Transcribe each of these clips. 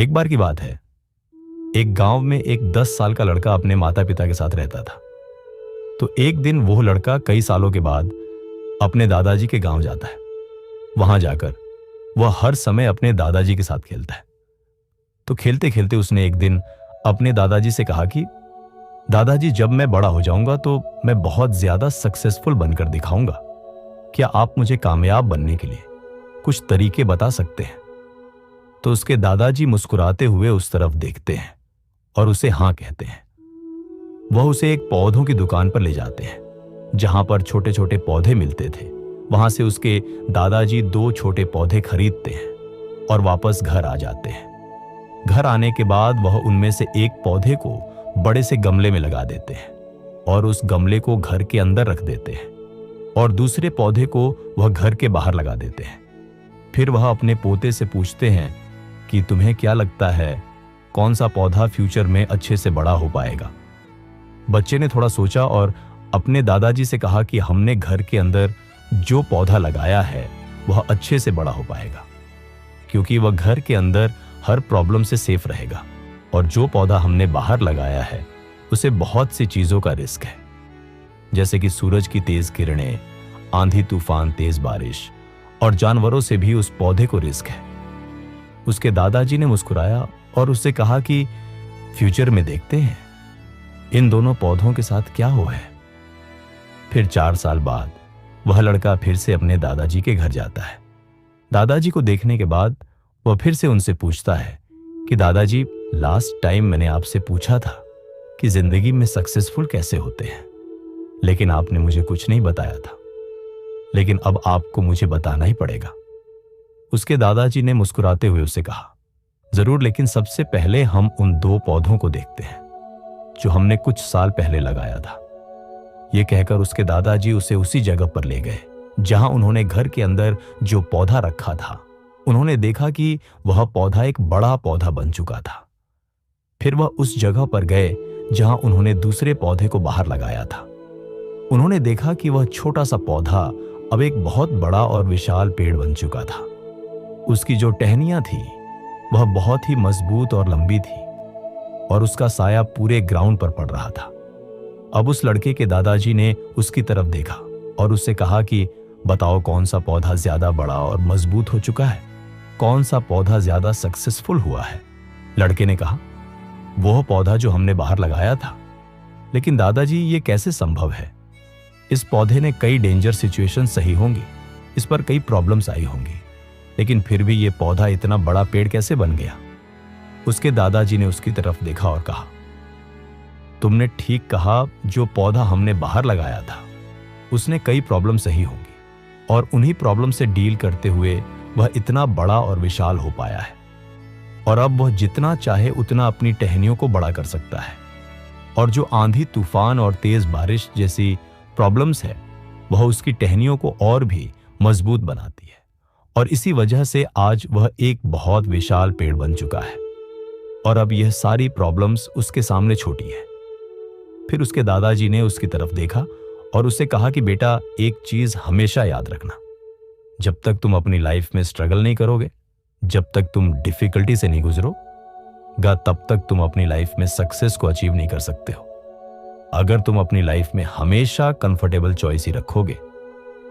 एक बार की बात है, एक गांव में एक 10 साल का लड़का अपने माता पिता के साथ रहता था। तो एक दिन वो लड़का कई सालों के बाद अपने दादाजी के गांव जाता है। वहां जाकर वह हर समय अपने दादाजी के साथ खेलता है। तो खेलते खेलते उसने एक दिन अपने दादाजी से कहा कि दादाजी, जब मैं बड़ा हो जाऊंगा तो मैं बहुत ज्यादा सक्सेसफुल बनकर दिखाऊंगा। क्या आप मुझे कामयाब बनने के लिए कुछ तरीके बता सकते हैं? तो उसके दादाजी मुस्कुराते हुए उस तरफ देखते हैं और उसे हाँ कहते हैं। वह उसे एक पौधों की दुकान पर ले जाते हैं, जहां पर छोटे छोटे पौधे मिलते थे। वहां से उसके दादाजी 2 छोटे पौधे खरीदते हैं और वापस घर आ जाते हैं। घर आने के बाद वह उनमें से एक पौधे को बड़े से गमले में लगा देते हैं और उस गमले को घर के अंदर रख देते हैं और दूसरे पौधे को वह घर के बाहर लगा देते हैं। फिर वह अपने पोते से पूछते हैं कि तुम्हें क्या लगता है, कौन सा पौधा फ्यूचर में अच्छे से बड़ा हो पाएगा? बच्चे ने थोड़ा सोचा और अपने दादाजी से कहा कि हमने घर के अंदर जो पौधा लगाया है वह अच्छे से बड़ा हो पाएगा, क्योंकि वह घर के अंदर हर प्रॉब्लम से सेफ रहेगा। और जो पौधा हमने बाहर लगाया है उसे बहुत सी चीजों का रिस्क है, जैसे कि सूरज की तेज किरणें, आंधी तूफान, तेज बारिश और जानवरों से भी उस पौधे को रिस्क है। उसके दादाजी ने मुस्कुराया और उससे कहा कि फ्यूचर में देखते हैं इन दोनों पौधों के साथ क्या हो है। फिर 4 साल बाद वह लड़का फिर से अपने दादाजी के घर जाता है। दादाजी को देखने के बाद वह फिर से उनसे पूछता है कि दादाजी, लास्ट टाइम मैंने आपसे पूछा था कि जिंदगी में सक्सेसफुल कैसे होते हैं, लेकिन आपने मुझे कुछ नहीं बताया था, लेकिन अब आपको मुझे बताना ही पड़ेगा। उसके दादाजी ने मुस्कुराते हुए उससे कहा, जरूर, लेकिन सबसे पहले हम उन 2 पौधों को देखते हैं जो हमने कुछ साल पहले लगाया था। यह कहकर उसके दादाजी उसे उसी जगह पर ले गए जहां उन्होंने घर के अंदर जो पौधा रखा था। उन्होंने देखा कि वह पौधा एक बड़ा पौधा बन चुका था। फिर वह उस जगह पर गए जहां उन्होंने दूसरे पौधे को बाहर लगाया था। उन्होंने देखा कि वह छोटा सा पौधा अब एक बहुत बड़ा और विशाल पेड़ बन चुका था। उसकी जो टहनियां थी वह बहुत ही मजबूत और लंबी थी और उसका साया पूरे ग्राउंड पर पड़ रहा था। अब उस लड़के के दादाजी ने उसकी तरफ देखा और उससे कहा कि बताओ, कौन सा पौधा ज्यादा बड़ा और मजबूत हो चुका है, कौन सा पौधा ज्यादा सक्सेसफुल हुआ है? लड़के ने कहा, वह पौधा जो हमने बाहर लगाया था। लेकिन दादाजी, ये कैसे संभव है? इस पौधे ने कई डेंजर सिचुएशन सही होंगी, इस पर कई प्रॉब्लम्स आई होंगी, लेकिन फिर भी ये पौधा इतना बड़ा पेड़ कैसे बन गया? उसके दादाजी ने उसकी तरफ देखा और कहा, तुमने ठीक कहा, जो पौधा हमने बाहर लगाया था उसने कई प्रॉब्लम सही होंगी और उन्हीं प्रॉब्लम से डील करते हुए वह इतना बड़ा और विशाल हो पाया है और अब वह जितना चाहे उतना अपनी टहनियों को बड़ा कर सकता है। और जो आंधी तूफान और तेज बारिश जैसी प्रॉब्लम्स है वह उसकी टहनियों को और भी मजबूत बनाती है और इसी वजह से आज वह एक बहुत विशाल पेड़ बन चुका है और अब यह सारी प्रॉब्लम्स उसके सामने छोटी है। फिर उसके दादाजी ने उसकी तरफ देखा और उससे कहा कि बेटा, एक चीज हमेशा याद रखना, जब तक तुम अपनी लाइफ में स्ट्रगल नहीं करोगे, जब तक तुम डिफिकल्टी से नहीं गुजरोगे, तब तक तुम अपनी लाइफ में सक्सेस को अचीव नहीं कर सकते हो। अगर तुम अपनी लाइफ में हमेशा कंफर्टेबल चॉइस ही रखोगे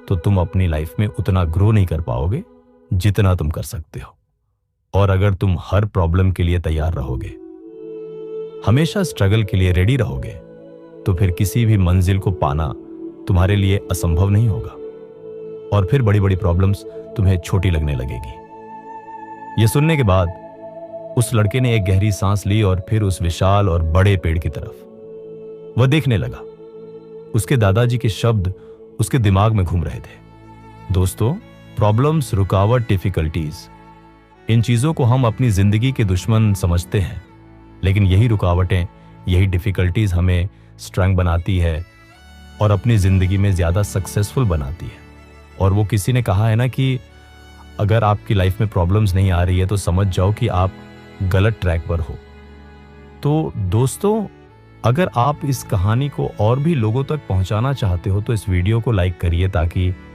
तो तुम अपनी लाइफ में उतना ग्रो नहीं कर पाओगे जितना तुम कर सकते हो। और अगर तुम हर प्रॉब्लम के लिए तैयार रहोगे, हमेशा स्ट्रगल के लिए रेडी रहोगे, तो फिर किसी भी मंजिल को पाना तुम्हारे लिए असंभव नहीं होगा और फिर बड़ी बड़ी प्रॉब्लम्स तुम्हें छोटी लगने लगेगी। यह सुनने के बाद उस लड़के ने एक गहरी सांस ली और फिर उस विशाल और बड़े पेड़ की तरफ वह देखने लगा। उसके दादाजी के शब्द उसके दिमाग में घूम रहे थे। दोस्तों, प्रॉब्लम्स, रुकावट, डिफिकल्टीज, इन चीजों को हम अपनी जिंदगी के दुश्मन समझते हैं, लेकिन यही रुकावटें, यही डिफिकल्टीज हमें स्ट्रांग बनाती है और अपनी जिंदगी में ज्यादा सक्सेसफुल बनाती है। और वो किसी ने कहा है ना कि अगर आपकी लाइफ में प्रॉब्लम्स नहीं आ रही है तो समझ जाओ कि आप गलत ट्रैक पर हो। तो दोस्तों, अगर आप इस कहानी को और भी लोगों तक पहुंचाना चाहते हो तो इस वीडियो को लाइक करिए ताकि